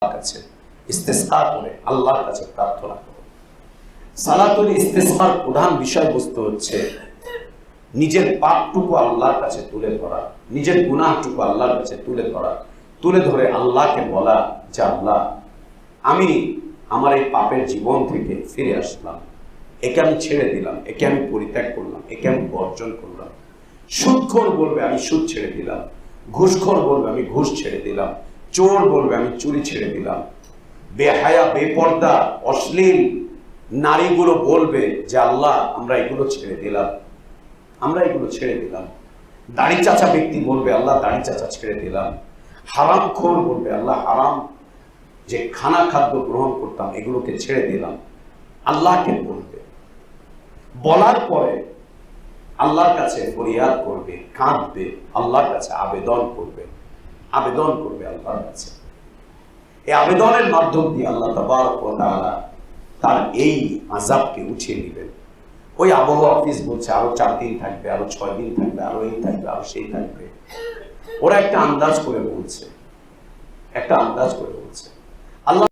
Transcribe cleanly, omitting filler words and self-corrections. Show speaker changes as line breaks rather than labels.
কাছে ইস্তেসকা করে আল্লাহর কাছে প্রার্থনা করো। সালাতুল ইস্তেসকার প্রধান বিষয়বস্তু হচ্ছে নিজের পাপটুকু আল্লাহর কাছে তুলে ধরা, নিজের গুনাহটুকু আল্লাহর কাছে তুলে ধরা, তুলে ধরে আল্লাহকে বলা যে আল্লাহ, আমি আমার এই পাপের জীবন থেকে ফিরে আসলাম, একে আমি ছেড়ে দিলাম, একে আমি পরিত্যাগ করলাম, একে আমি বর্জন করলাম। সুদখোর বলবে আমি সুদ ছেড়ে দিলাম, ঘুষখোর বলবে আমি ঘুষ ছেড়ে দিলাম, চোর বলবে আমি চুরি ছেড়ে দিলাম, বেহায়া বেপর্দা অশ্লীল নারীগুলো বলবে যে আল্লাহ আমরা এগুলো ছেড়ে দিলাম, আমরা এগুলো ছেড়ে দিলাম। দাড়ি চাচা ব্যক্তি বলবে আল্লাহ দাড়ি চাচা ছেড়ে দিলাম। হারামখোর বলবে আল্লাহ হারাম যে খাদ্য গ্রহণ করতাম এগুলোকে ছেড়ে দিলাম। আল্লাহকে বলবে, বলার পরে আল্লাহর কাছে ফরিয়াদ করবে, কাঁদবে, আল্লাহর কাছে আবেদন করবে, আবেদন করবে আল্লাহর কাছে। এই আবেদনের মাধ্যম দিয়ে আল্লাহ তাবারক ওয়া তাআলা তার এই আযাবকে উঠিয়ে নেবেন। ওই আবহাওয়া অফিস বলছে আরো 4 দিন থাকবে, আরো 6 দিন থাকবে, আরো এই থাকবে, আরো সেই থাকবে। ওরা একটা আন্দাজ করে বলছে, একটা আন্দাজ করে বলছে। আল্লাহ